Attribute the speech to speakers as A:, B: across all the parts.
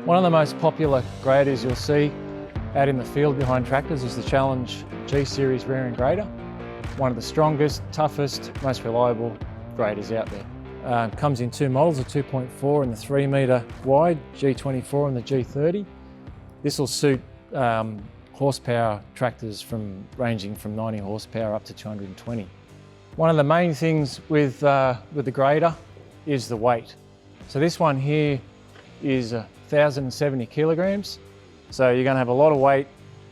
A: One of the most popular graders you'll see out in the field behind tractors is the Challenge G-Series rear end grader. One of the strongest, toughest, most reliable graders out there. Comes in two models, a 2.4 and the 3 metre wide, G24 and the G30. This will suit horsepower tractors ranging from 90 horsepower up to 220. One of the main things with the grader is the weight. So this one here is 1,070 kilograms. So you're going to have a lot of weight,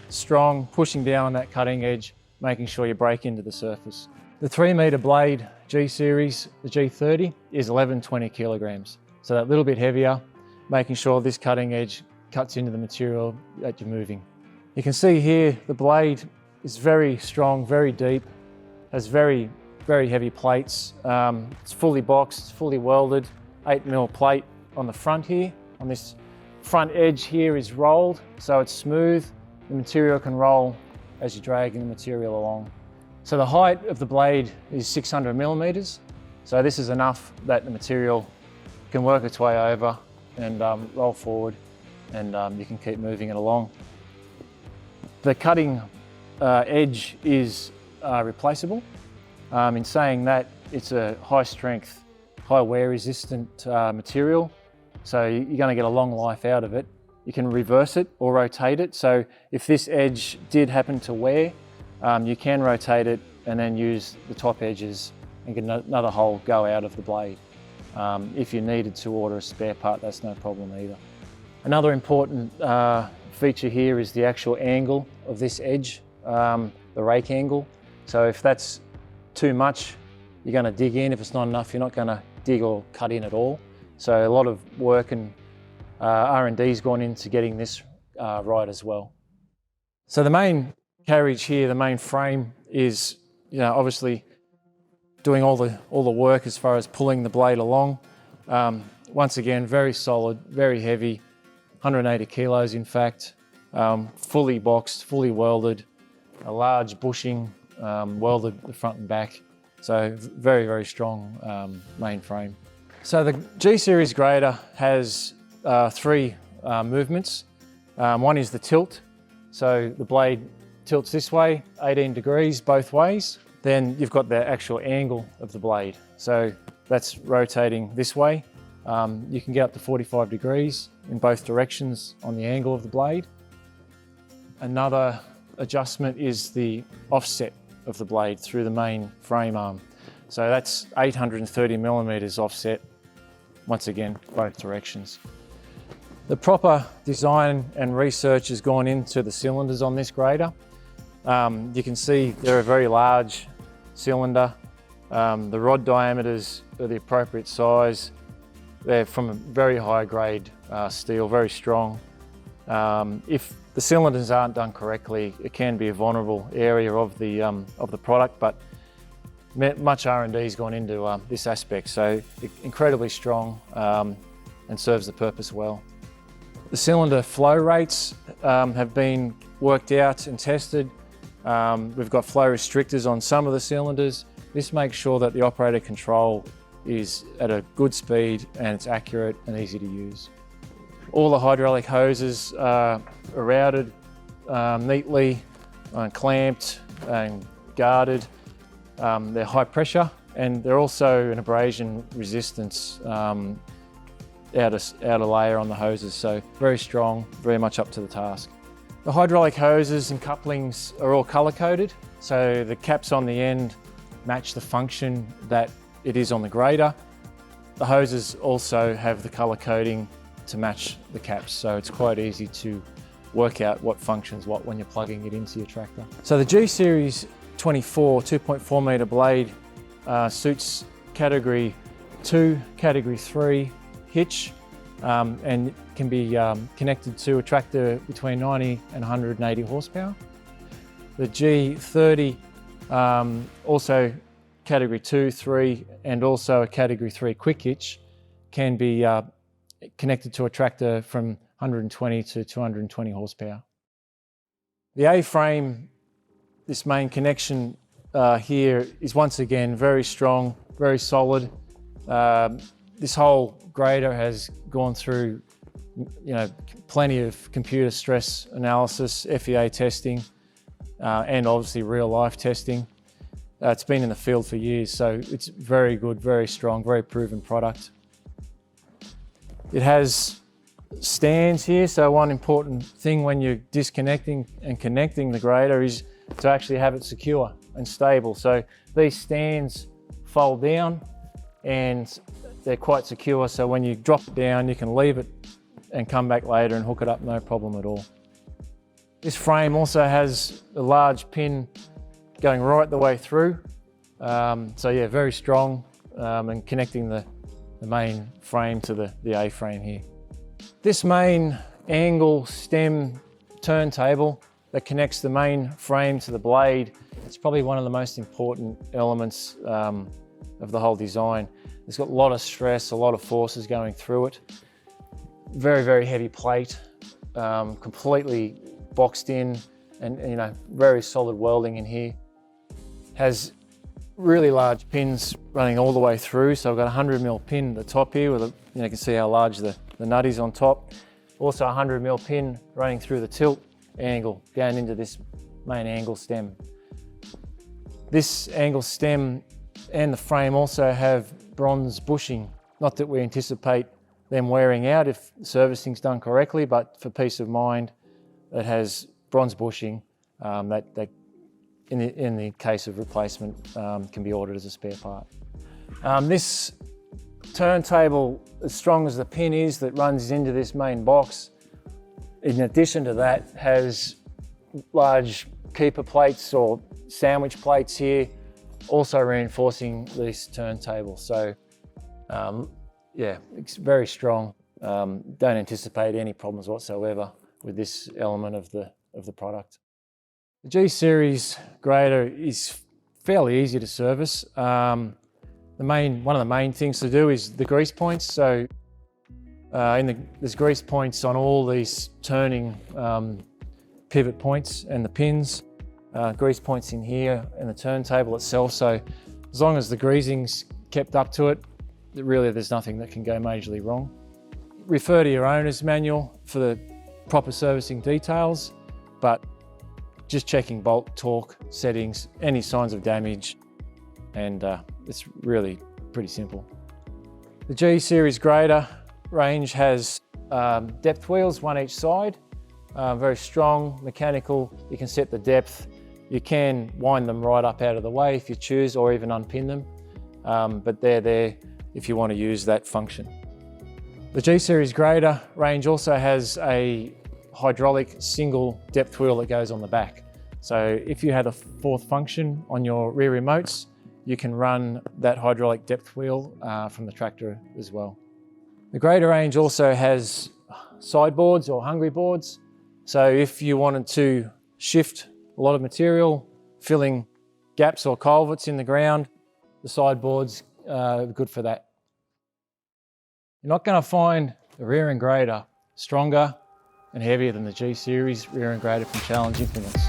A: strong, pushing down on that cutting edge, making sure you break into the surface. The 3 metre blade G-Series, the G30, is 1,120 kilograms. So that little bit heavier, making sure this cutting edge cuts into the material that you're moving. You can see here the blade is very strong, very deep, has very heavy plates. It's fully boxed, fully welded, 8mm plate on the front here. On this front edge here is rolled, so it's smooth. The material can roll as you're dragging the material along. So the height of the blade is 600 millimeters. So this is enough that the material can work its way over and roll forward, and you can keep moving it along. The cutting edge is replaceable. In saying that, it's a high strength, high wear resistant material. So you're going to get a long life out of it. You can reverse it or rotate it. So if this edge did happen to wear, you can rotate it and then use the top edges and get another hole go out of the blade. If you needed to order a spare part, that's no problem either. Another important feature here is the actual angle of this edge, the rake angle. So if that's too much, you're going to dig in. If it's not enough, you're not going to dig or cut in at all. So a lot of work and R&D's gone into getting this right as well. So the main carriage here, the main frame is, obviously doing all the work as far as pulling the blade along. Once again, very solid, very heavy, 180 kilos in fact, fully boxed, fully welded, a large bushing, welded the front and back. So very strong main frame. So the G-Series grader has three movements. One is the tilt. So the blade tilts this way, 18 degrees both ways. Then you've got the actual angle of the blade. So that's rotating this way. You can get up to 45 degrees in both directions on the angle of the blade. Another adjustment is the offset of the blade through the main frame arm. So that's 830 millimeters offset, once again, both directions. The proper design and research has gone into the cylinders on this grader. You can see they're a very large cylinder. The rod diameters are the appropriate size. They're from a very high grade steel, very strong. If the cylinders aren't done correctly, it can be a vulnerable area of the product, but much R&D has gone into this aspect, so incredibly strong and serves the purpose well. The cylinder flow rates have been worked out and tested. We've got flow restrictors on some of the cylinders. This makes sure that the operator control is at a good speed and it's accurate and easy to use. All the hydraulic hoses are routed neatly, clamped and guarded. They're high pressure and they're also an abrasion resistance outer layer on the hoses, so very strong, very much up to the task. The hydraulic hoses and couplings are all colour coded, so the caps on the end match the function that it is on the grader. The hoses also have the colour coding to match the caps, so it's quite easy to work out what functions what when you're plugging it into your tractor. So the G-Series 24 2.4 metre blade suits category 2, category 3 hitch and can be connected to a tractor between 90 and 180 horsepower. The G30 also category 2, 3 and also a category 3 quick hitch can be connected to a tractor from 120 to 220 horsepower. The A-frame, this main connection here is once again very strong, very solid. This whole grader has gone through plenty of computer stress analysis, FEA testing, and obviously real life testing. It's been in the field for years, so it's very good, very strong, very proven product. It has stands here, so one important thing when you're disconnecting and connecting the grader is to actually have it secure and stable. So these stands fold down and they're quite secure, so when you drop it down you can leave it and come back later and hook it up, no problem at all. This frame also has a large pin going right the way through. So yeah, very strong, and connecting the main frame to the A-frame here. This main angle stem turntable that connects the main frame to the blade, it's probably one of the most important elements of the whole design. It's got a lot of stress, a lot of forces going through it. Very, very heavy plate, completely boxed in, and very solid welding in here. Has really large pins running all the way through, so I've got a 100mm pin at the top here with you can see how large the nut is on top. Also a 100mm pin running through the tilt angle down into this main angle stem. This angle stem and the frame also have bronze bushing. Not that we anticipate them wearing out if servicing's done correctly, but for peace of mind, it has bronze bushing that in the case of replacement can be ordered as a spare part. This turntable, as strong as the pin is that runs into this main box, in addition to that has large keeper plates or sandwich plates here, also reinforcing this turntable. So yeah, it's very strong. Don't anticipate any problems whatsoever with this element of the product. The G-Series grader is fairly easy to service. One of the main things to do is the grease points. So there's grease points on all these turning pivot points and the pins. Grease points in here and the turntable itself. So as long as the greasing's kept up to it, really there's nothing that can go majorly wrong. Refer to your owner's manual for the proper servicing details, but just checking bolt, torque, settings, any signs of damage, and it's really pretty simple. The G-Series grader range has depth wheels, one each side, very strong, mechanical. You can set the depth. You can wind them right up out of the way if you choose, or even unpin them, but they're there if you want to use that function. The G-Series grader range also has a hydraulic single depth wheel that goes on the back. So if you had a fourth function on your rear remotes, you can run that hydraulic depth wheel from the tractor as well. The grader range also has sideboards or hungry boards. So if you wanted to shift a lot of material, filling gaps or culverts in the ground, the sideboards are good for that. You're not going to find the rear end grader stronger and heavier than the G-Series rear end grader from Challenge Implements.